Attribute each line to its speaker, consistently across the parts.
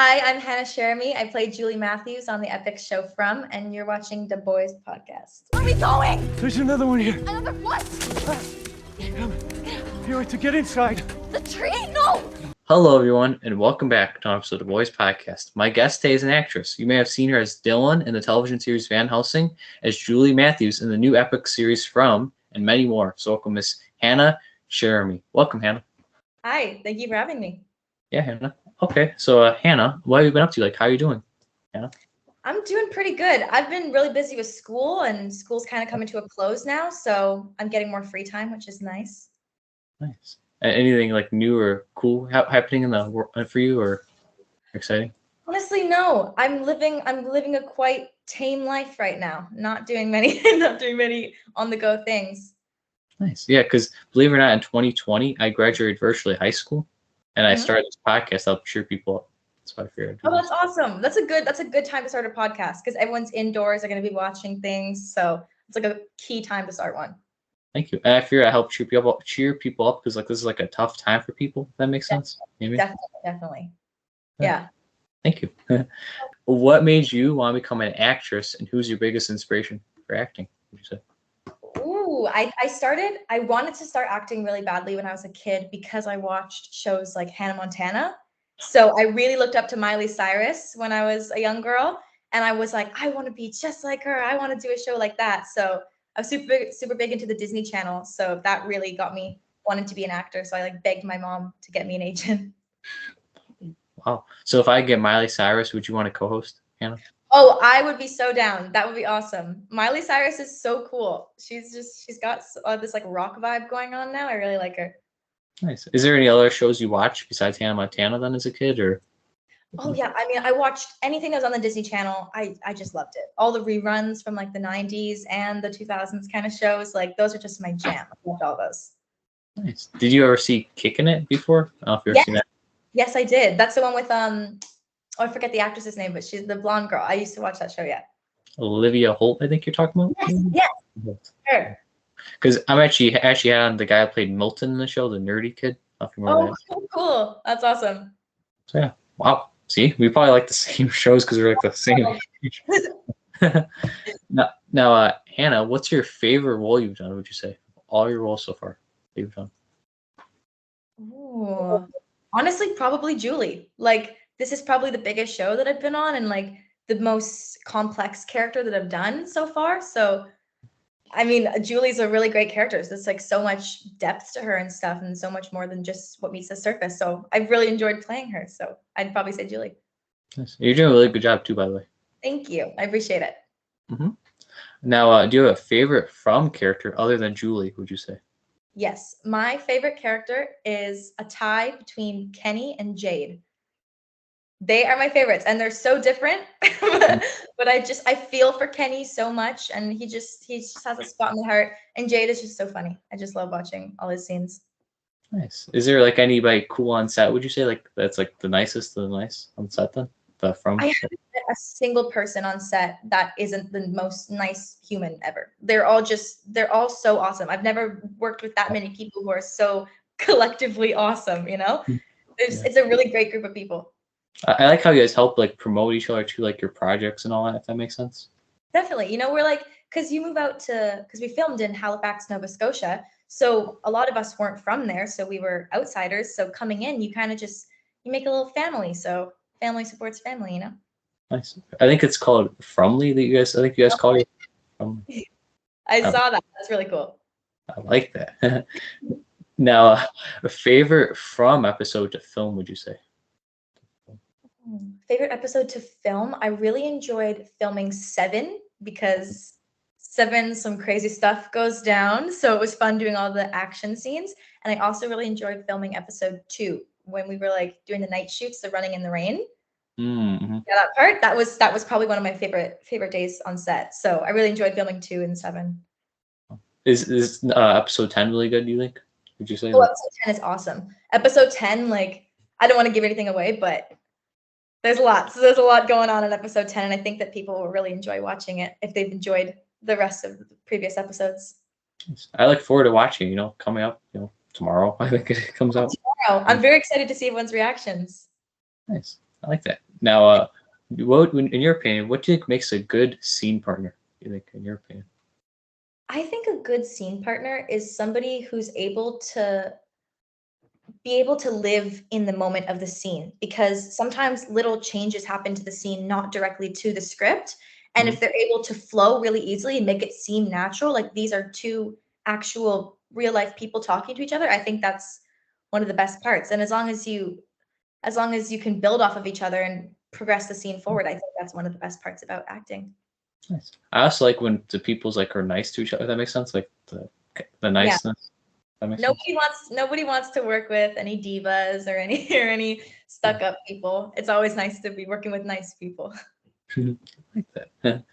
Speaker 1: Hi, I'm Hannah Cheramy. I play Julie Matthews on the EPIX show From, and you're watching the Boys podcast.
Speaker 2: Where are we going?
Speaker 3: There's another one here.
Speaker 2: Another what?
Speaker 3: You have to get inside.
Speaker 2: The tree? No!
Speaker 4: Hello, everyone, and welcome back to an episode of the Boys Podcast. My guest today is an actress. You may have seen her as Dylan in the television series Van Helsing, as Julie Matthews in the new EPIX series From, and many more. So welcome Miss Hannah Cheramy. Welcome, Hannah.
Speaker 1: Hi, thank you for having me.
Speaker 4: Yeah, Hannah. Okay, so Hannah, what have you been up to? Like, how are you doing, Hannah?
Speaker 1: I'm doing pretty good. I've been really busy with school, and school's kind of coming to a close now, so I'm getting more free time, which is nice.
Speaker 4: Nice. Anything like new or cool happening in the world for you, or exciting?
Speaker 1: Honestly, no. I'm living a quite tame life right now. Not doing many on the go things.
Speaker 4: Nice. Yeah, because believe it or not, in 2020, I graduated virtually high school, and I started this podcast to help cheer people up. That's why I figured.
Speaker 1: Oh, that's awesome. That's a good time to start a podcast because everyone's indoors. They're going to be watching things, so it's like a key time to start one.
Speaker 4: Thank you. And I figured I help cheer people up because like this is like a tough time for people. If that makes sense. Maybe.
Speaker 1: Definitely. Yeah.
Speaker 4: Thank you. What made you want to become an actress, and who's your biggest inspiration for acting, would you say?
Speaker 1: Ooh, I wanted to start acting really badly when I was a kid because I watched shows like Hannah Montana. So I really looked up to Miley Cyrus when I was a young girl, and I was like, I want to be just like her. I want to do a show like that. So I was super big into the Disney Channel. So that really got me wanting to be an actor. So I like begged my mom to get me an agent.
Speaker 4: Wow. So if I get Miley Cyrus, would you want to co-host, Hannah?
Speaker 1: Oh, I would be so down. That would be awesome. Miley Cyrus is so cool. She's got this like rock vibe going on now. I really like her.
Speaker 4: Nice. Is there any other shows you watch besides Hannah Montana then as a kid, or?
Speaker 1: Oh yeah, I mean, I watched anything that was on the Disney Channel. I just loved it. All the reruns from like the 90s and the 2000s kind of shows, like those are just my jam. I loved all those.
Speaker 4: Nice. Did you ever see Kickin' It before? I don't know if you've ever seen that.
Speaker 1: Yes, I did. That's the one with I forget the actress's name, but she's the blonde girl. I used to watch that show. Yeah.
Speaker 4: Olivia Holt, I think you're talking about.
Speaker 1: Yes. Sure.
Speaker 4: Because I'm actually had on the guy who played Milton in the show, the nerdy kid.
Speaker 1: Oh, cool. That's awesome.
Speaker 4: So yeah. Wow. See, we probably like the same shows because we're like the same age. Now, Hannah, what's your favorite role you've done? Would you say all your roles so far that you've done?
Speaker 1: Ooh. Honestly, probably Julie. Like this is probably the biggest show that I've been on, and like the most complex character that I've done so far. So, I mean, Julie's a really great character. There's like so much depth to her and stuff, and so much more than just what meets the surface. So I've really enjoyed playing her. So I'd probably say Julie.
Speaker 4: Nice. You're doing a really good job too, by the way.
Speaker 1: Thank you. I appreciate it.
Speaker 4: Mm-hmm. Now, do you have a favorite From character other than Julie, would you say?
Speaker 1: Yes. My favorite character is a tie between Kenny and Jade. They are my favorites, and they're so different. But I feel for Kenny so much, and he just has a spot in my heart. And Jade is just so funny. I just love watching all his scenes.
Speaker 4: Nice. Is there like anybody cool on set? Would you say like that's like the nicest of the nice on set then? From
Speaker 1: I haven't met a single person on set that isn't the most nice human ever. They're all so awesome. I've never worked with that many people who are so collectively awesome. You know, it's a really great group of people.
Speaker 4: I like how you guys help like promote each other to like your projects and all that, if that makes sense.
Speaker 1: Definitely. You know, we're like, because we filmed in Halifax, Nova Scotia. So a lot of us weren't from there. So we were outsiders. So coming in, you kind of you make a little family. So family supports family, you know?
Speaker 4: Nice. I think it's called Fromly that you guys call it.
Speaker 1: I saw that. That's really cool.
Speaker 4: I like that. Now, a favorite From episode to film, would you say?
Speaker 1: Favorite episode to film? I really enjoyed filming 7 because 7, some crazy stuff goes down. So it was fun doing all the action scenes. And I also really enjoyed filming episode 2 when we were like doing the night shoots, the running in the rain.
Speaker 4: Mm-hmm.
Speaker 1: Yeah, that part, that was probably one of my favorite days on set. So I really enjoyed filming 2 and 7.
Speaker 4: Is episode 10 really good, do you think? Would you say?
Speaker 1: Oh, episode 10 is awesome. Episode 10, like, I don't want to give anything away, but there's a lot going on in episode 10, and I think that people will really enjoy watching it if they've enjoyed the rest of the previous episodes.
Speaker 4: I look forward to watching, coming up, tomorrow. I think it comes out.
Speaker 1: Tomorrow. I'm very excited to see everyone's reactions.
Speaker 4: Nice. I like that. Now, in your opinion, what do you think makes a good scene partner? You think, in your opinion?
Speaker 1: I think a good scene partner is somebody who's able to be able to live in the moment of the scene, because sometimes little changes happen to the scene, not directly to the script. And if they're able to flow really easily and make it seem natural, like these are two actual real life people talking to each other, I think that's one of the best parts. And as long as you can build off of each other and progress the scene forward, I think that's one of the best parts about acting.
Speaker 4: Nice. I also like when the people's like are nice to each other. If that makes sense. Like the niceness. That makes sense.
Speaker 1: Nobody wants to work with any divas or any stuck up people. It's always nice to be working with nice people.
Speaker 4: Like that.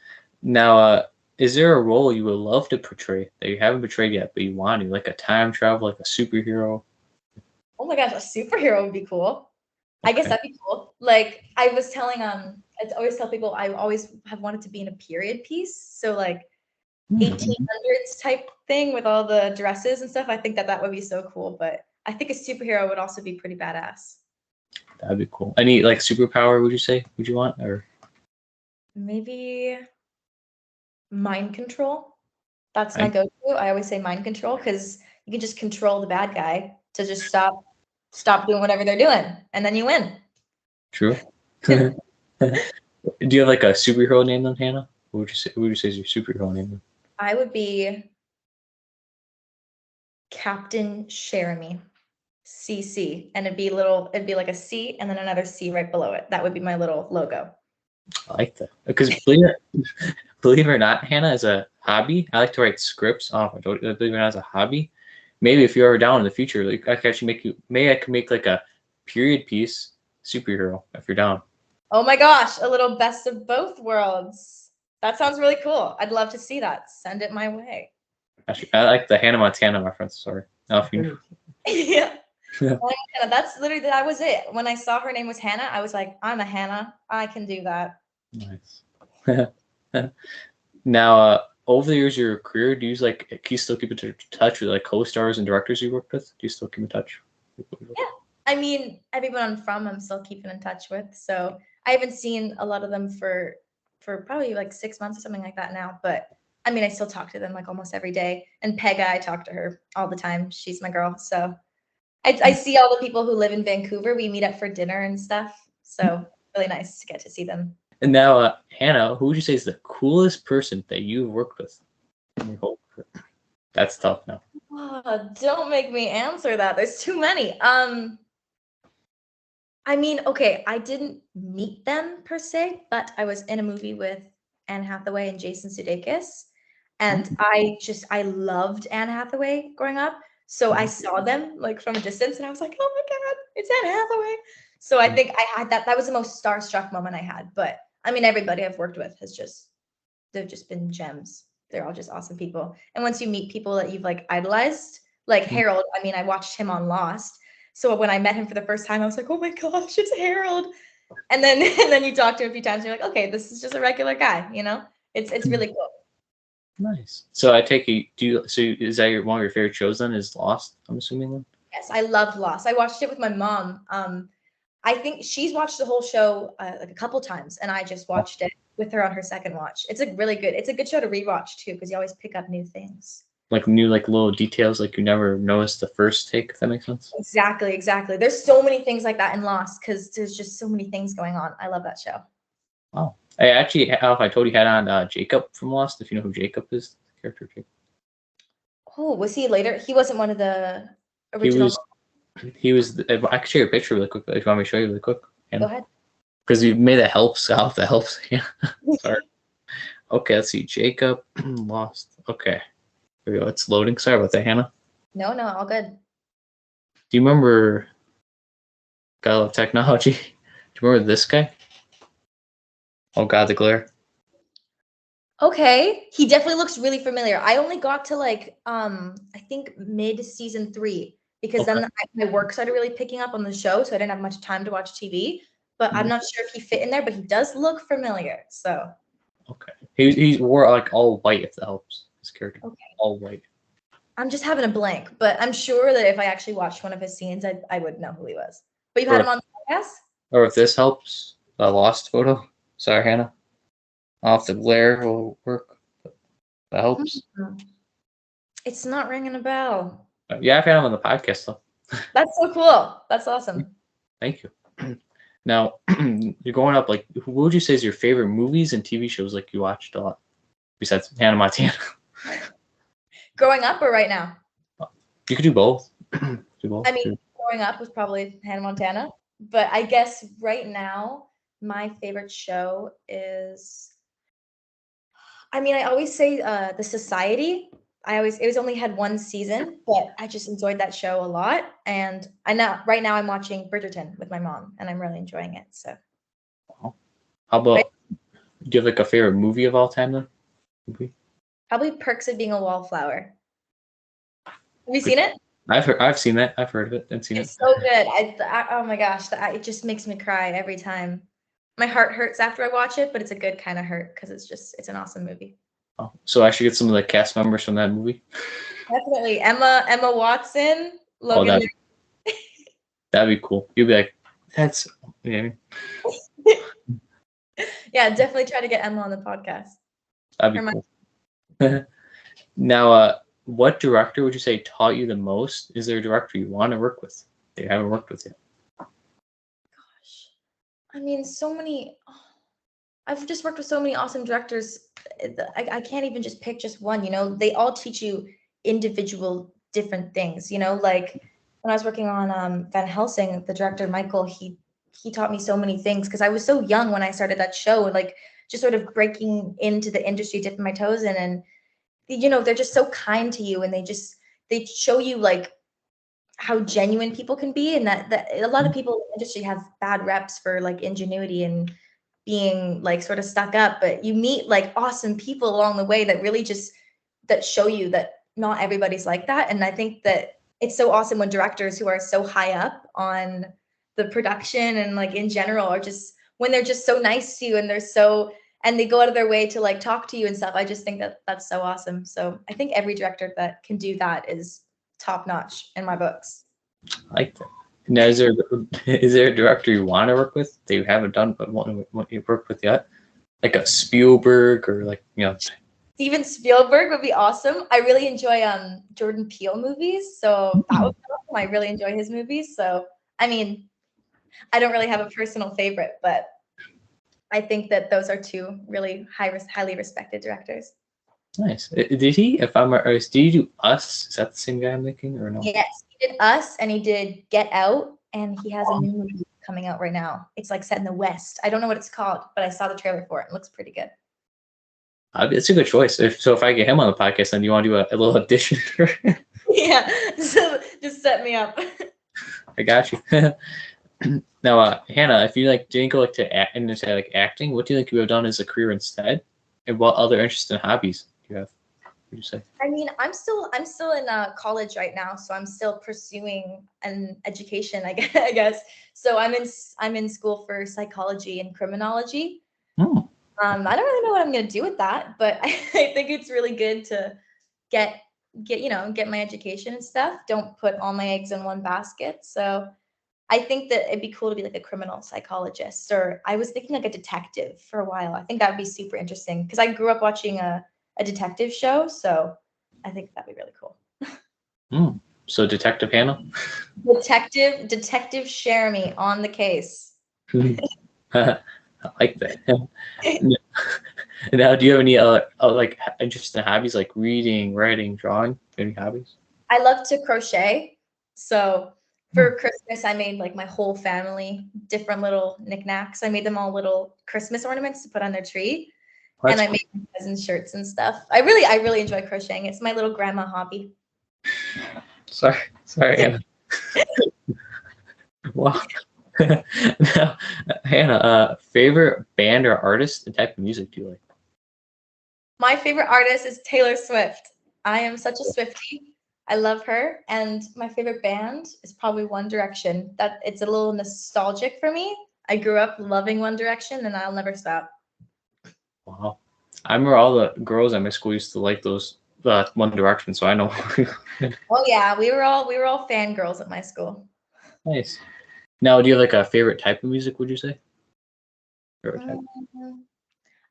Speaker 4: Now, is there a role you would love to portray that you haven't portrayed yet, but you want to, like a time travel, like a superhero?
Speaker 1: Oh my gosh, a superhero would be cool. I guess that'd be cool. Like I was telling I always tell people I always have wanted to be in a period piece. So like 1800s type thing with all the dresses and stuff. I think that would be so cool. But I think a superhero would also be pretty badass.
Speaker 4: That'd be cool. Any like superpower would you say? Would you want, or
Speaker 1: maybe mind control? That's my go-to. I always say mind control because you can just control the bad guy to just stop doing whatever they're doing, and then you win.
Speaker 4: True. Do you have like a superhero name then, Hannah? What would you say? What would you say is your superhero name then?
Speaker 1: I would be Captain Cheramy, CC, and it'd be like a C and then another C right below it. That would be my little logo.
Speaker 4: I like that because believe it or not, Hannah, as a hobby, I like to write scripts. Believe it or not, as a hobby, maybe if you're ever down in the future, like I could actually I could make like a period piece superhero if you're down.
Speaker 1: Oh my gosh, a little best of both worlds. That sounds really cool. I'd love to see that. Send it my way.
Speaker 4: Actually, I like the Hannah Montana reference. Sorry. If you
Speaker 1: Yeah. That's literally that was it. When I saw her name was Hannah, I was like, I'm a Hannah. I can do that.
Speaker 4: Nice. Now, over the years of your career, do you can you still keep in touch with like co-stars and directors you worked with? Do you still keep in touch?
Speaker 1: Yeah. I mean, everyone I'm still keeping in touch with. So I haven't seen a lot of them for probably like 6 months or something like that now. But I mean, I still talk to them like almost every day. And Pega, I talk to her all the time. She's my girl. So I see all the people who live in Vancouver. We meet up for dinner and stuff. So really nice to get to see them.
Speaker 4: And now, Hannah, who would you say is the coolest person that you've worked with in your whole career? That's tough now.
Speaker 1: Oh, don't make me answer that. There's too many. I mean, okay, I didn't meet them per se, but I was in a movie with Anne Hathaway and Jason Sudeikis, and I loved Anne Hathaway growing up. So I saw them like from a distance, and I was like, "Oh my God, it's Anne Hathaway!" So I think I had that. That was the most starstruck moment I had. But I mean, everybody I've worked with they've just been gems. They're all just awesome people. And once you meet people that you've like idolized, like Harold, I mean, I watched him on Lost. So when I met him for the first time, I was like, oh my gosh, it's Harold. And then you talk to him a few times and you're like, okay, this is just a regular guy, you know? It's really cool.
Speaker 4: Nice. So I take it, is that one of your favorite shows then, is Lost, I'm assuming then?
Speaker 1: Yes, I loved Lost. I watched it with my mom. I think she's watched the whole show like a couple times, and I just watched it with her on her second watch. It's a good show to rewatch too, because you always pick up new things.
Speaker 4: Like new little details like you never noticed the first take, if that makes sense.
Speaker 1: Exactly. There's so many things like that in Lost because there's just so many things going on. I love that show.
Speaker 4: Wow. I actually, if I told you, had on Jacob from Lost, if you know who Jacob is, the character Jacob.
Speaker 1: Oh, was he later? He wasn't one of the original.
Speaker 4: He was. I could show you a picture really quick. If you want me to show you really quick.
Speaker 1: Go ahead.
Speaker 4: Because you made that helps out. That helps. Yeah. Sorry. Okay, let's see. Jacob Lost. Okay. Here we go. It's loading. Sorry about that, Hannah.
Speaker 1: No, all good.
Speaker 4: Do you remember? God, I love technology. Do you remember this guy? Oh God, the glare.
Speaker 1: Okay, he definitely looks really familiar. I only got to like I think mid season 3 because then my work started really picking up on the show, so I didn't have much time to watch TV. But I'm not sure if he fit in there, but he does look familiar. So.
Speaker 4: Okay. He wore like all white, if that helps. His character. Okay. All white.
Speaker 1: I'm just having a blank, but I'm sure that if I actually watched one of his scenes, I would know who he was. But you had him on the podcast?
Speaker 4: Or if this helps. lost photo. Sorry, Hannah. Off the glare will work. That helps.
Speaker 1: It's not ringing a bell.
Speaker 4: Yeah, I've had him on the podcast though.
Speaker 1: That's so cool. That's awesome.
Speaker 4: Thank you. Now, you're growing up, like, who would you say is your favorite movies and TV shows like you watched a lot? Besides Hannah Montana.
Speaker 1: Growing up or right now?
Speaker 4: You could do both. Do both.
Speaker 1: I mean, growing up was probably Hannah Montana, but I guess right now my favorite show is. I mean, I always say The Society. It was only had one season, but I just enjoyed that show a lot. And I know right now I'm watching Bridgerton with my mom, and I'm really enjoying it. So,
Speaker 4: How about? Do you have like a favorite movie of all time then? Movie?
Speaker 1: Probably Perks of Being a Wallflower. Have you seen it?
Speaker 4: I've seen that. I've heard of it and seen
Speaker 1: It's
Speaker 4: it.
Speaker 1: so good. Oh my gosh, it just makes me cry every time. My heart hurts after I watch it, but it's a good kind of hurt because it's an awesome movie.
Speaker 4: Oh, so I should get some of the cast members from that movie.
Speaker 1: Definitely Emma Watson, Logan.
Speaker 4: That'd be cool. You'd be like, that's yeah.
Speaker 1: Yeah, definitely try to get Emma on the podcast.
Speaker 4: That'd be cool. Now, what director would you say taught you the most? Is there a director you want to work with that you haven't worked with yet?
Speaker 1: Gosh, I mean, so many. I've just worked with so many awesome directors. I can't even just pick just one. You know, they all teach you individual different things. You know, like when I was working on Van Helsing, the director Michael, he taught me so many things because I was so young when I started that show, and like just sort of breaking into the industry, dipping my toes in, and you know, they're just so kind to you, and they show you like how genuine people can be, and that a lot of people in the industry have bad reps for like ingenuity and being like sort of stuck up, but you meet like awesome people along the way that really just that show you that not everybody's like that. And I think that it's so awesome when directors who are so high up on the production and like in general are just when they're just so nice to you and and they go out of their way to like talk to you and stuff. I just think that that's so awesome. So I think every director that can do that is top notch in my books.
Speaker 4: I like that. Now, is there a director you want to work with that you haven't done but want to work with yet? Like a Spielberg or like, you know.
Speaker 1: Steven Spielberg would be awesome. I really enjoy Jordan Peele movies, so that would be awesome. I really enjoy his movies. So I mean, I don't really have a personal favorite, but I think that those are two really highly respected directors.
Speaker 4: Nice. Did he? If I'm right, did he do Us? Is that the same guy I'm thinking, or no?
Speaker 1: Yes, he did Us, and he did Get Out, and he has a new movie coming out right now. It's like set in the West. I don't know what it's called, but I saw the trailer for it. It looks pretty good.
Speaker 4: It's a good choice. If I get him on the podcast, then you want to do a little audition for him?
Speaker 1: Yeah, so just set me up.
Speaker 4: I got you. Now, Hannah, if you like didn't go like to into like acting, what do you think you would have done as a career instead? And what other interests and hobbies do you have? What would you say?
Speaker 1: I mean, I'm still in college right now, so I'm still pursuing an education, I guess. So I'm in school for psychology and criminology. I don't really know what I'm gonna do with that, but I think it's really good to get my education and stuff. Don't put all my eggs in one basket. So I think that it'd be cool to be like a criminal psychologist, or I was thinking like a detective for a while. I think that would be super interesting because I grew up watching a detective show, so I think that'd be really cool.
Speaker 4: So Detective Hannah?
Speaker 1: Detective Cheramy on the case.
Speaker 4: I like that. Now, do you have any like interesting hobbies like reading, writing, drawing? Any hobbies?
Speaker 1: I love to crochet. So for Christmas, I made like my whole family different little knickknacks. I made them all little Christmas ornaments to put on their tree. And I made my cousins shirts and stuff. I really enjoy crocheting. It's my little grandma hobby.
Speaker 4: Sorry, Hannah. Wow. Now, Hannah, favorite band or artist and type of music do you like?
Speaker 1: My favorite artist is Taylor Swift. I am such a Swiftie. I love her. And my favorite band is probably One Direction. That it's a little nostalgic for me. I grew up loving One Direction and I'll never stop.
Speaker 4: Wow. I remember all the girls at my school used to like those One Direction, so I know.
Speaker 1: Oh yeah, we were all fangirls at my school.
Speaker 4: Nice. Now, do you have like a favorite type of music, would you say? Favorite type?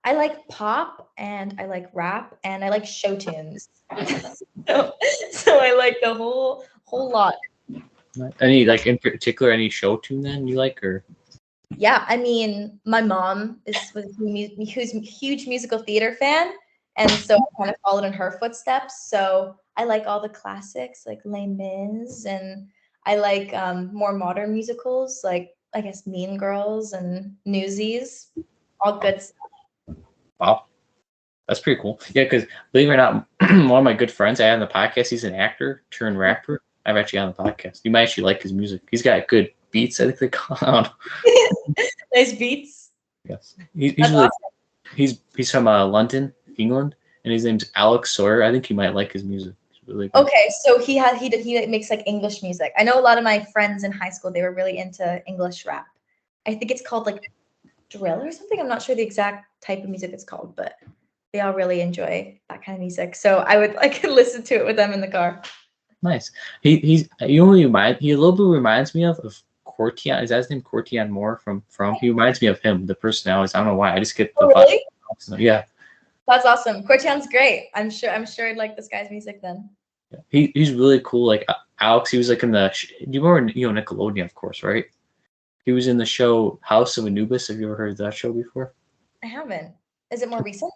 Speaker 1: I like pop and I like rap and I like show tunes. so I like the whole lot.
Speaker 4: Any like in particular any show tune then you like or?
Speaker 1: Yeah, I mean, my mom was a huge musical theater fan, and so I kind of followed in her footsteps. So I like all the classics like Les Mis, and I like more modern musicals like I guess Mean Girls and Newsies, all good stuff.
Speaker 4: Wow, that's pretty cool. Yeah, because believe it or not, one of my good friends I had on the podcast, he's an actor turned rapper. I've actually on the podcast. You might actually like his music. He's got good beats. I think they call it.
Speaker 1: Nice beats.
Speaker 4: Yes, he's
Speaker 1: That's
Speaker 4: really
Speaker 1: awesome.
Speaker 4: he's from London, England, and his name's Alex Sawyer. I think you might like his music. It's really good.
Speaker 1: Okay, so he makes like English music. I know a lot of my friends in high school, they were really into English rap. I think it's called like drill or something. I'm not sure the exact type of music it's called, but they all really enjoy that kind of music. So I could listen to it with them in the car.
Speaker 4: Nice. He a little bit reminds me of Cortian. Is that his name? Cortian Moore from. He reminds me of him. The personalities. I don't know why. I just get the
Speaker 1: Oh, really?
Speaker 4: vibe. Yeah.
Speaker 1: That's awesome. Cortian's great. I'm sure I'd like this guy's music then.
Speaker 4: He's really cool. Like Alex, he was like in the. Do you remember Nickelodeon, of course, right? He was in the show House of Anubis. Have you ever heard of that show before?
Speaker 1: I haven't. Is it more recent?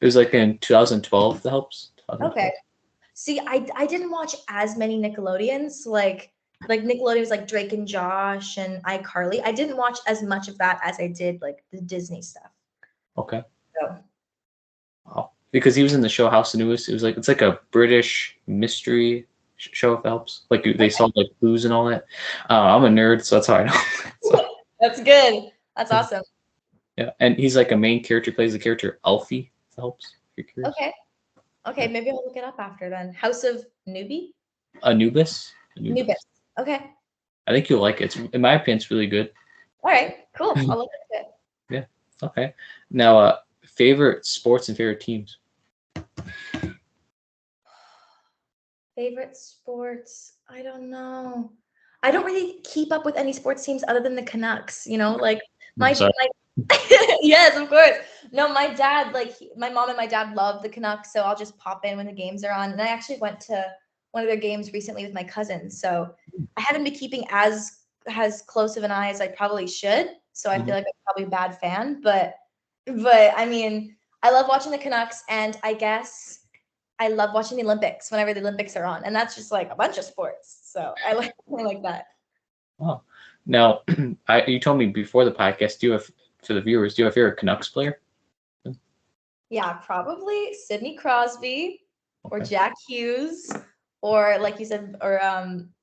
Speaker 4: It was like in 2012. That helps.
Speaker 1: Okay. See, I didn't watch as many Nickelodeons, like Nickelodeons like Drake and Josh and iCarly. I didn't watch as much of that as I did like the Disney stuff.
Speaker 4: Okay.
Speaker 1: So.
Speaker 4: Wow. Because he was in the show House of News. It's like a British mystery show, if that helps. Like they solve like clues and all that. I'm a nerd, so that's how I know. So,
Speaker 1: that's good. That's awesome.
Speaker 4: Yeah, and he's like a main character, plays the character Alfie. If that helps. If you're curious.
Speaker 1: Okay, maybe I'll look it up after then. House of Newbie?
Speaker 4: Anubis.
Speaker 1: Anubis. Okay.
Speaker 4: I think you'll like it. In my opinion, it's really good.
Speaker 1: All right, cool. I'll look at it.
Speaker 4: Yeah. Okay. Now, favorite sports and favorite teams.
Speaker 1: Favorite sports? I don't know. I don't really keep up with any sports teams other than the Canucks. You know, like my yes, of course. No, my dad, my mom and my dad love the Canucks, so I'll just pop in when the games are on. And I actually went to one of their games recently with my cousins, so I haven't been keeping as close of an eye as I probably should. So I feel like I'm probably a bad fan, but I mean, I love watching the Canucks, and I guess I love watching the Olympics whenever the Olympics are on, and that's just like a bunch of sports. So I like that.
Speaker 4: Oh, now you told me before the podcast. Do you have for the viewers? Do you have a favorite Canucks player?
Speaker 1: Yeah, probably Sidney Crosby or Jack Hughes or like you said, or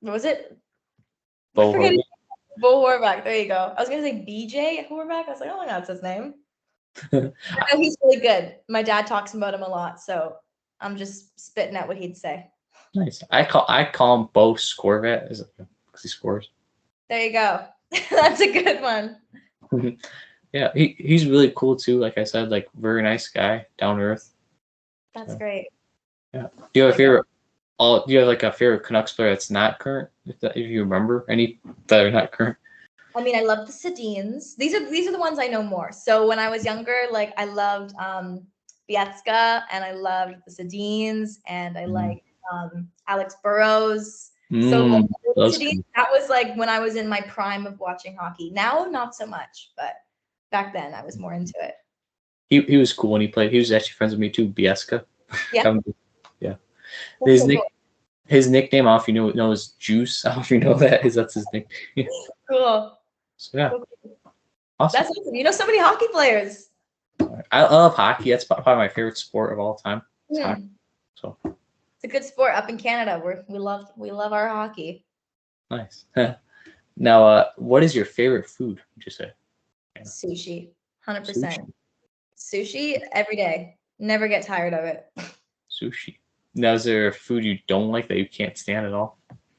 Speaker 1: what was it?
Speaker 4: Bo
Speaker 1: Horvath. There you go. I was gonna say BJ Horvath. I was like, oh my god, that's his name. I know he's really good. My dad talks about him a lot, so I'm just spitting out what he'd say.
Speaker 4: Nice. I call him Bo Scorvat because he scores.
Speaker 1: There you go. That's a good one.
Speaker 4: Yeah, he's really cool too. Like I said, like very nice guy, down to earth.
Speaker 1: That's great.
Speaker 4: Yeah. Do you have a favorite? Do you have like a favorite Canucks player that's not current? If you remember any that are not current.
Speaker 1: I mean, I love the Sedins. These are the ones I know more. So when I was younger, like I loved Bietska and I loved the Sedins and I liked Alex Burrows. So Sedins, that was like when I was in my prime of watching hockey. Now, not so much, but back then I was more into it.
Speaker 4: He was cool when he played. He was actually friends with me too, Bietska.
Speaker 1: Yeah.
Speaker 4: Yeah.
Speaker 1: That's
Speaker 4: His nickname, I don't know if you know, is Juice. I don't know if you know that. That's his nickname.
Speaker 1: Cool.
Speaker 4: So yeah.
Speaker 1: Cool.
Speaker 4: Awesome.
Speaker 1: That's awesome. You know so many hockey players.
Speaker 4: I love hockey. That's probably my favorite sport of all time. So
Speaker 1: it's a good sport up in Canada. We love our hockey.
Speaker 4: Nice. Now, what is your favorite food? Would you say?
Speaker 1: Sushi, 100%. Sushi every day. Never get tired of it.
Speaker 4: Sushi. Now, is there a food you don't like that you can't stand at all?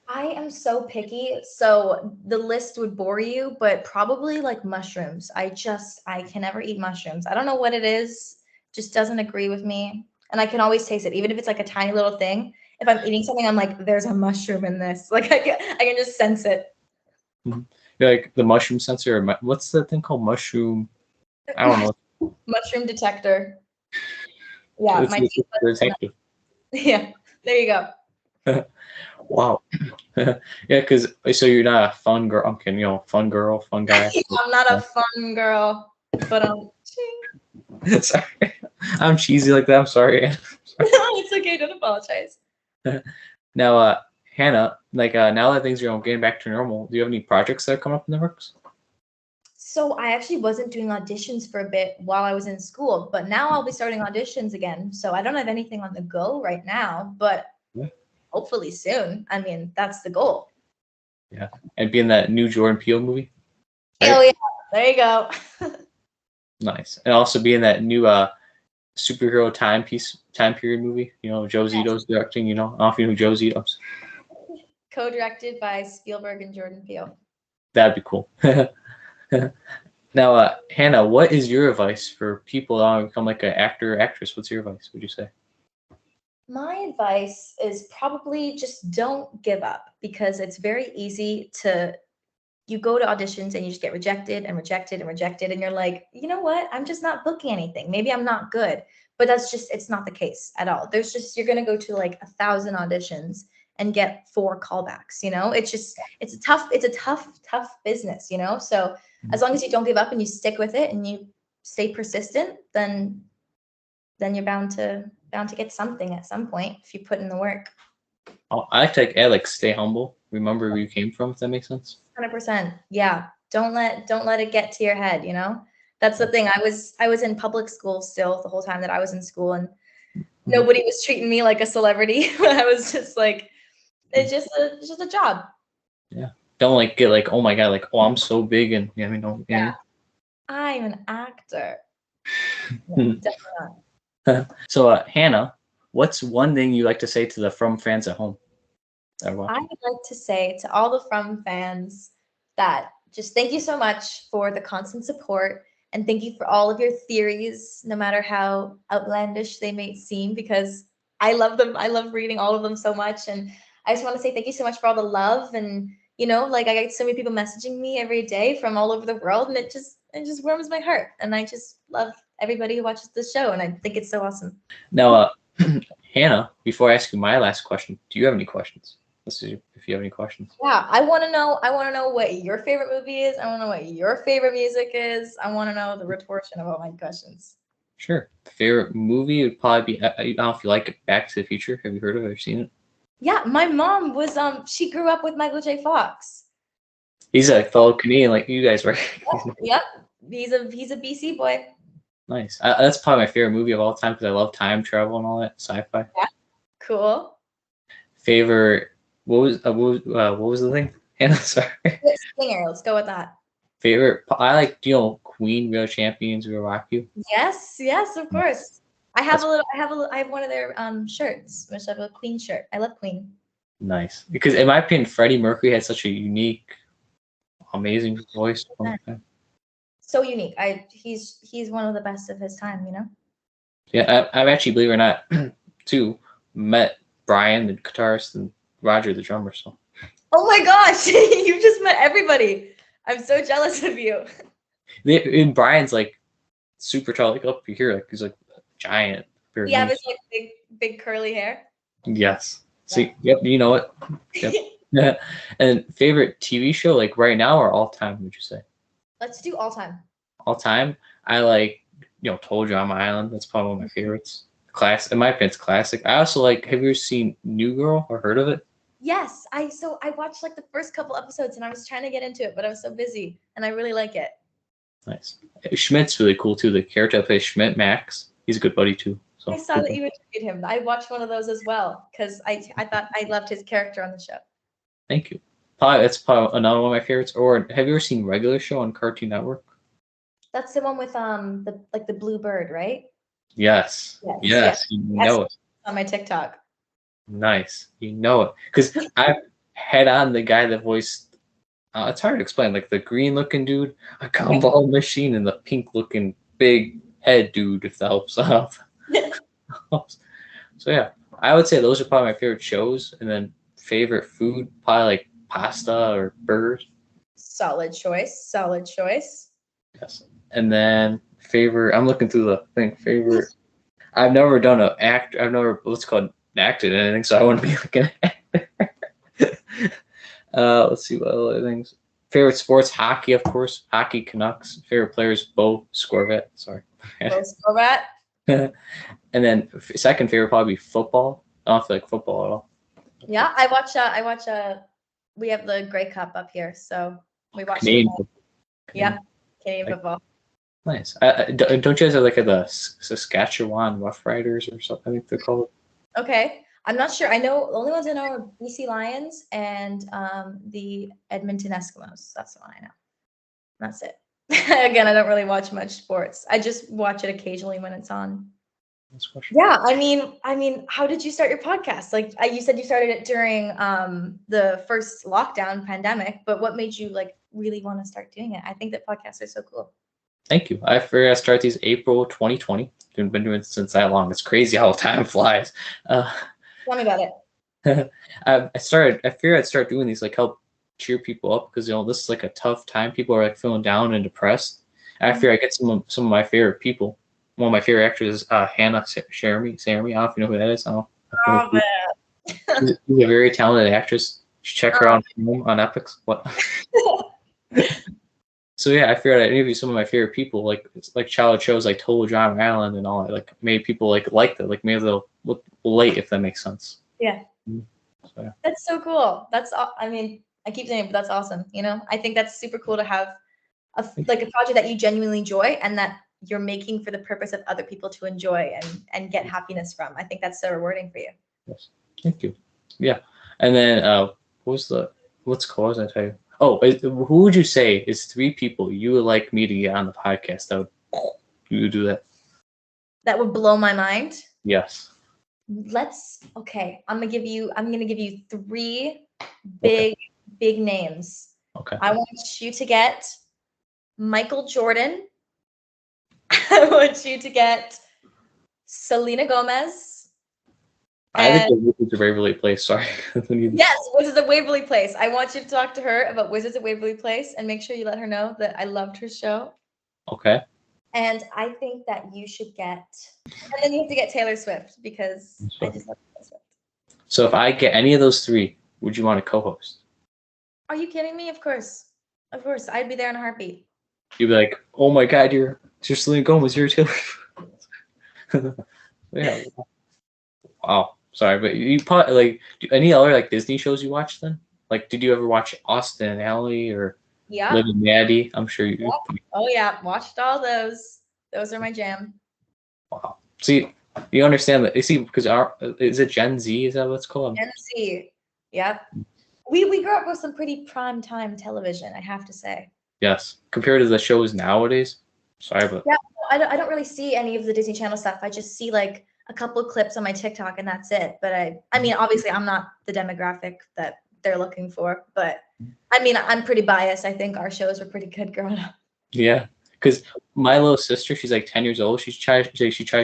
Speaker 1: I am so picky, so the list would bore you, but probably like mushrooms. I can never eat mushrooms. I don't know what it is, just doesn't agree with me. And I can always taste it, even if it's like a tiny little thing. If I'm eating something, I'm like, there's a mushroom in this. Like I can just sense it.
Speaker 4: Like the mushroom sensor. What's the thing called? Mushroom. I don't know.
Speaker 1: Mushroom detector. Yeah,
Speaker 4: It's
Speaker 1: my
Speaker 4: the
Speaker 1: taste buds.
Speaker 4: detective.
Speaker 1: Yeah, there you go.
Speaker 4: Wow. Yeah, because so you're not a fun girl. I'm kidding. Fun girl, fun guy.
Speaker 1: I'm not a fun girl, but
Speaker 4: Sorry, I'm cheesy like that. I'm sorry.
Speaker 1: it's okay. Don't apologize.
Speaker 4: Now, Hannah, like now that things are getting back to normal, do you have any projects that are coming up in the works?
Speaker 1: So I actually wasn't doing auditions for a bit while I was in school, but now I'll be starting auditions again. So I don't have anything on the go right now, but
Speaker 4: Yeah.
Speaker 1: hopefully soon. I mean, that's the goal.
Speaker 4: Yeah, and being that new Jordan Peele movie. Right?
Speaker 1: Oh yeah, there you go.
Speaker 4: Nice, and also being that new superhero time period movie. Joe Zito's directing. I don't know if you know who Joe Zito's.
Speaker 1: Co-directed by Spielberg and Jordan Peele.
Speaker 4: That'd be cool. Now, Hannah, what is your advice for people that want to become like an actor or actress? What's your advice? Would you say?
Speaker 1: My advice is probably just don't give up, because it's very easy to, you go to auditions and you just get rejected and rejected and rejected, and you're like, you know what? I'm just not booking anything. Maybe I'm not good. But it's not the case at all. You're going to go to like 1,000 auditions and get 4 callbacks, it's a tough business, So as long as you don't give up and you stick with it and you stay persistent, then you're bound to get something at some point if you put in the work.
Speaker 4: I like to add like stay humble. Remember where you came from. If that makes sense.
Speaker 1: 100%. Yeah. Don't let it get to your head, That's the thing. I was in public school still the whole time that I was in school, and nobody was treating me like a celebrity. I was just like, it's just a job.
Speaker 4: Yeah. Don't like get like, oh my god, like, oh, I'm so big, and don't.
Speaker 1: Yeah. I'm an actor. No, definitely not.
Speaker 4: So, Hannah, what's one thing you like to say to the From fans at home?
Speaker 1: I would like to say to all the From fans that just thank you so much for the constant support, and thank you for all of your theories, no matter how outlandish they may seem, because I love them. I love reading all of them so much, and I just want to say thank you so much for all the love, and like I get so many people messaging me every day from all over the world, and it just warms my heart, and I just love everybody who watches the show, and I think it's so awesome.
Speaker 4: Now, Hannah, before I ask you my last question, do you have any questions? Let's see if you have any questions.
Speaker 1: Yeah, I want to know what your favorite movie is. I want to know what your favorite music is. I want to know the retortion of all my questions.
Speaker 4: Sure. Favorite movie would probably be, I don't know if you like it, Back to the Future. Have you heard of it or seen it?
Speaker 1: Yeah, my mom was she grew up with Michael J. Fox.
Speaker 4: He's a fellow Canadian like you guys, right?
Speaker 1: Yep. He's a BC boy.
Speaker 4: Nice. That's probably my favorite movie of all time because I love time travel and all that sci-fi.
Speaker 1: Yeah. Cool.
Speaker 4: Favorite. What was the thing? Hannah, sorry.
Speaker 1: Singer. Let's go with that.
Speaker 4: Favorite. I like Queen, Real Champions, Real Rock You.
Speaker 1: Yes, of course. I have one of their shirts, which I have a Queen shirt. I love Queen.
Speaker 4: Nice. Because in my opinion, Freddie Mercury had such a unique, amazing voice.
Speaker 1: So unique. He's one of the best of his time,
Speaker 4: Yeah, I've actually, believe it or not, too, met Brian, the guitarist, and Roger, the drummer. So.
Speaker 1: Oh my gosh, you just met everybody. I'm so jealous of you.
Speaker 4: And Brian's like super tall, like up here, like he's like giant.
Speaker 1: Yeah, with like big curly hair.
Speaker 4: Yes. See, yep, you know it. Yep. Yeah. And favorite TV show, like right now or all time, would you say?
Speaker 1: Let's do all time.
Speaker 4: All time. I like, Told You I'm an Island. That's probably one of my favorites. In my opinion, it's classic. I also like. Have you ever seen New Girl or heard of it?
Speaker 1: Yes, I watched like the first couple episodes and I was trying to get into it, but I was so busy, and I really like it.
Speaker 4: Nice. Schmidt's really cool too. The character that plays Schmidt, Max, he's a good buddy too. So
Speaker 1: I saw that you interviewed him. I watched one of those as well because I thought I loved his character on the show.
Speaker 4: Thank you. That's probably another one of my favorites. Or have you ever seen Regular Show on Cartoon Network?
Speaker 1: That's the one with the blue bird, right?
Speaker 4: Yes. You know it.
Speaker 1: On my TikTok.
Speaker 4: Nice. You know it. Because I've had on the guy that voiced, it's hard to explain, like the green looking dude, a gumball machine, and the pink looking big head dude, if that helps out. So yeah, I would say those are probably my favorite shows. And then favorite food, probably like pasta or burgers.
Speaker 1: Solid choice.
Speaker 4: Yes. And then favorite. I'm looking through the thing. Favorite. I've never done an act. I've never what's called acted in anything, so I wouldn't be like an actor. Let's see what other things. Favorite sports: hockey, of course. Hockey, Canucks. Favorite players: Bo Scorvat. Sorry.
Speaker 1: Scorvat.
Speaker 4: And then second favorite probably be football. I don't feel like football at all.
Speaker 1: Yeah, I watch. We have the Grey Cup up here, so we watch.
Speaker 4: Canadian
Speaker 1: football.
Speaker 4: football.
Speaker 1: Yeah, Canadian football.
Speaker 4: Nice. Don't you guys have like the Saskatchewan Rough Riders or something? I think they're called.
Speaker 1: Okay, I'm not sure. I know the only ones I know are BC Lions and the Edmonton Eskimos. That's the one I know. That's it. Again, I don't really watch much sports. I just watch it occasionally when it's on. Yeah, I mean, how did you start your podcast? Like you said, you started it during the first lockdown pandemic, but what made you like really want to start doing it? I think that podcasts are so cool.
Speaker 4: Thank you. I figured I start these April 2020. I've been doing it since that long. It's crazy how time flies.
Speaker 1: Tell me about it.
Speaker 4: I figured I'd start doing these, like help cheer people up because this is like a tough time. People are like feeling down and depressed. I figured I get some of my favorite people. One of my favorite actors is Hannah Cheramy. I don't know if you know who that is.
Speaker 1: Oh man,
Speaker 4: she's a very talented actress. Check her out on EPIX. What? So yeah, I figured I'd interview some of my favorite people, like childhood shows like Total Drama Island and all that. Like maybe people like that. Like maybe they'll look late if that makes sense.
Speaker 1: Yeah.
Speaker 4: So, yeah.
Speaker 1: That's so cool. I mean, I keep saying it, but that's awesome. I think that's super cool to have a project that you genuinely enjoy and that you're making for the purpose of other people to enjoy and get happiness from. I think that's so rewarding for you.
Speaker 4: Yes. Thank you. Yeah. And then what's cause I tell you? Oh, who would you say is 3 people you would like me to get on the podcast that would do that? That
Speaker 1: would blow my mind?
Speaker 4: Yes.
Speaker 1: Okay. I'm gonna give you 3 big names.
Speaker 4: Okay.
Speaker 1: I want you to get Michael Jordan. I want you to get Selena Gomez.
Speaker 4: I think the Wizards of Waverly Place. Sorry.
Speaker 1: Yes, Wizards of Waverly Place. I want you to talk to her about Wizards of Waverly Place and make sure you let her know that I loved her show.
Speaker 4: Okay.
Speaker 1: And I think that you should and then you have to get Taylor Swift because I just love Taylor Swift.
Speaker 4: So if I get any of those 3, would you want to co-host?
Speaker 1: Are you kidding me? Of course. I'd be there in a heartbeat.
Speaker 4: You'd be like, oh my God, you're Selena Gomez, you're Taylor. Yeah. Wow. Sorry, but you probably like any other like Disney shows you watch then? Like, did you ever watch Austin and Ally or Liv and Maddie? I'm sure you.
Speaker 1: Yep. Oh yeah, watched all those. Those are my jam.
Speaker 4: Wow. See, you understand that? You see, because is it Gen Z? Is that what it's called?
Speaker 1: Gen Z. Yep. We grew up with some pretty prime time television, I have to say.
Speaker 4: Yes, compared to the shows nowadays. Sorry, but
Speaker 1: yeah, I don't really see any of the Disney Channel stuff. I just see like a couple of clips on my TikTok and that's it. But I mean, obviously I'm not the demographic that they're looking for, but I mean, I'm pretty biased. I think our shows were pretty good growing up.
Speaker 4: Yeah, because my little sister, she's like 10 years old. She tries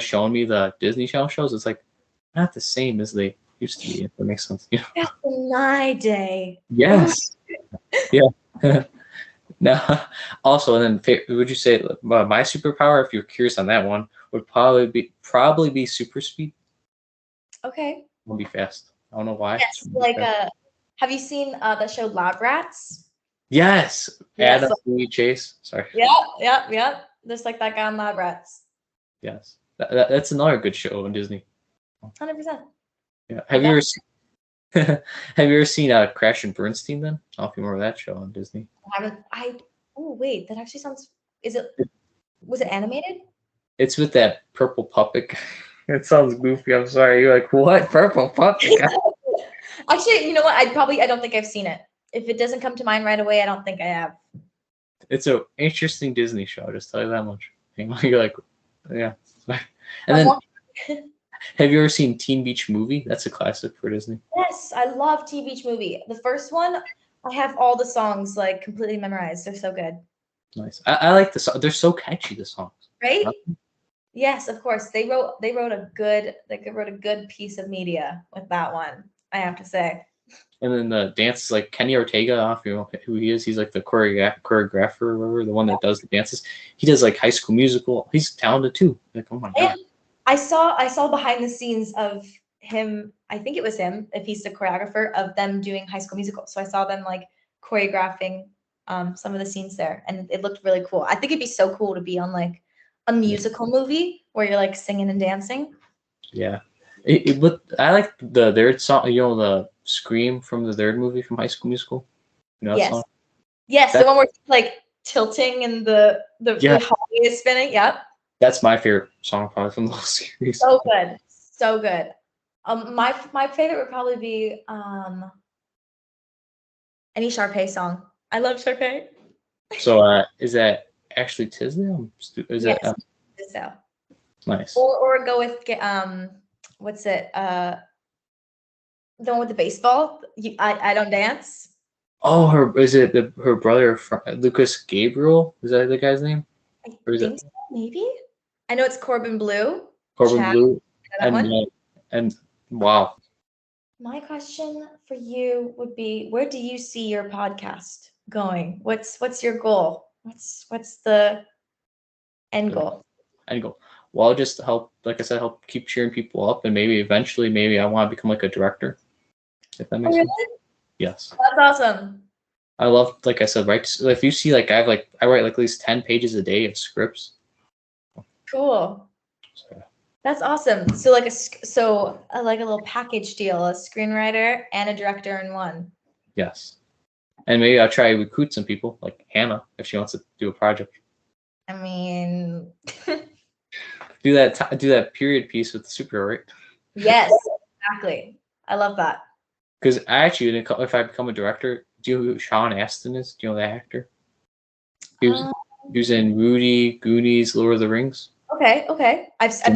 Speaker 4: showing me the Disney Channel shows. It's like not the same as they used to be, if that makes sense. Yeah.
Speaker 1: Back in my day. Yes.
Speaker 4: Yeah. Now, also, and then would you say my superpower, if you're curious on that one, would probably be super speed?
Speaker 1: Okay.
Speaker 4: I'll be fast. I don't know why.
Speaker 1: Yes, like have you seen the show Lab Rats?
Speaker 4: Yes. Adam Chase. Sorry.
Speaker 1: Yeah. Just like that guy on Lab Rats.
Speaker 4: Yes. That's another good show on Disney.
Speaker 1: 100%.
Speaker 4: Yeah. Have you ever seen Crash and Bernstein then? I don't know if you remember that show on Disney.
Speaker 1: Oh wait, that actually sounds was it animated?
Speaker 4: It's with that purple puppet. It sounds goofy. I'm sorry. You're like, what? Purple puppet?
Speaker 1: Actually, you know what? I don't think I've seen it. If it doesn't come to mind right away, I don't think I have.
Speaker 4: It's an interesting Disney show, I'll just tell you that much. You're like, yeah. And then have you ever seen Teen Beach Movie? That's a classic for Disney.
Speaker 1: Yes, I love Teen Beach Movie. The first one, I have all the songs like completely memorized. They're so good.
Speaker 4: Nice. I like the song. They're so catchy, the songs.
Speaker 1: Right? Yes, of course. They wrote a good piece of media with that one, I have to say.
Speaker 4: And then the dance is like Kenny Ortega. I don't know if you know who he is. He's like the choreographer or whatever, the one that does the dances. He does like High School Musical. He's talented too. Like, oh my god.
Speaker 1: And I saw behind the scenes of him. I think it was him, if he's the choreographer of them doing High School Musical. So I saw them like choreographing some of the scenes there, and it looked really cool. I think it'd be so cool to be on like a musical movie where you're like singing and dancing.
Speaker 4: Yeah. But I like the third song. You know, the Scream from the third movie from High School Musical. You know that
Speaker 1: Yes.
Speaker 4: song?
Speaker 1: Yes,
Speaker 4: That-
Speaker 1: the one where it's like tilting and the
Speaker 4: Yeah.
Speaker 1: hallway is spinning. Yep.
Speaker 4: That's my favorite song probably from the whole series.
Speaker 1: So good. So good. My favorite would probably be any Sharpay song. I love Sharpay.
Speaker 4: So is that Ashley Tisdale? Is
Speaker 1: Yes.
Speaker 4: that
Speaker 1: So.
Speaker 4: nice?
Speaker 1: Or go with what's it? The one with the baseball. I don't dance.
Speaker 4: Oh, her brother Lucas Gabriel? Is that the guy's name?
Speaker 1: I
Speaker 4: Or is
Speaker 1: think so, maybe. I know it's Corbin Blue.
Speaker 4: Corbin
Speaker 1: Chad,
Speaker 4: Blue?
Speaker 1: you know that one?
Speaker 4: And wow.
Speaker 1: My question for you would be, where do you see your podcast going? What's your goal? What's the end goal?
Speaker 4: And go, well, I'll just help, like I said, help keep cheering people up, and maybe eventually, maybe I want to become like a director. If that makes sense. Yes.
Speaker 1: That's awesome.
Speaker 4: I love, like I said, right? So if you see, like I write like at least 10 pages a day of scripts.
Speaker 1: Cool.
Speaker 4: So,
Speaker 1: That's awesome. So like like a little package deal, a screenwriter and a director in one.
Speaker 4: yes. And maybe I'll try to recruit some people, like Hannah, if she wants to do a project.
Speaker 1: I mean,
Speaker 4: Do that period piece with the superhero, right?
Speaker 1: yes, exactly. I love that.
Speaker 4: Because I actually, if I become a director, do you know who Sean Astin is? Do you know that actor? He was in Rudy, Goonies, Lord of the Rings.
Speaker 1: Okay. I've seen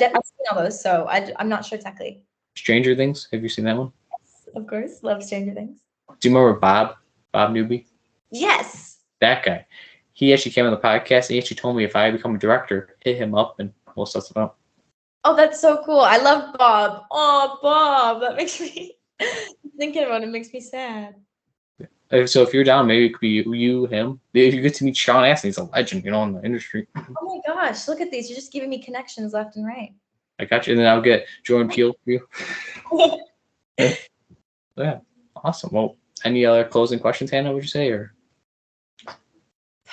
Speaker 1: all those, so I'm not sure exactly.
Speaker 4: Stranger Things. Have you seen that one?
Speaker 1: Yes, of course. Love Stranger Things.
Speaker 4: Do you remember Bob Newby?
Speaker 1: Yes.
Speaker 4: That guy. He actually came on the podcast and he actually told me if I become a director, hit him up and we'll set something up.
Speaker 1: Oh, that's so cool. I love Bob. Oh, Bob. That makes me thinking about it makes me sad.
Speaker 4: So if you're down, maybe it could be you, him. If you get to meet Sean Astin, he's a legend, in the industry.
Speaker 1: Oh my gosh, look at these. You're just giving me connections left and right.
Speaker 4: I got you. And then I'll get Jordan Peele for you. Yeah. Awesome. Well, any other closing questions, Hannah, would you say? Or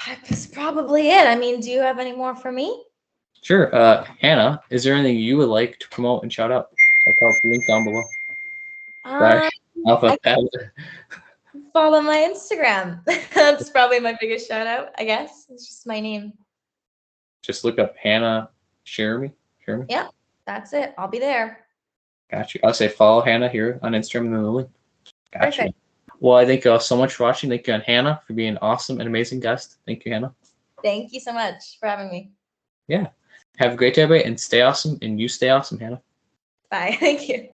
Speaker 1: That's probably it. I mean, do you have any more for me?
Speaker 4: Sure. Hannah, is there anything you would like to promote and shout out? I'll link down below.
Speaker 1: Follow my Instagram. That's probably my biggest shout out, I guess. It's just my name.
Speaker 4: Just look up Hannah Cheramy.
Speaker 1: Yeah, that's it. I'll be there.
Speaker 4: Got you. I'll say follow Hannah here on Instagram and then the link. Got you.
Speaker 1: Perfect.
Speaker 4: Well, I thank you all so much for watching. Thank you, Hannah, for being an awesome and amazing guest. Thank you, Hannah.
Speaker 1: Thank you so much for having me.
Speaker 4: Yeah. Have a great day, everybody, and stay awesome. And you stay awesome, Hannah.
Speaker 1: Bye. Thank you.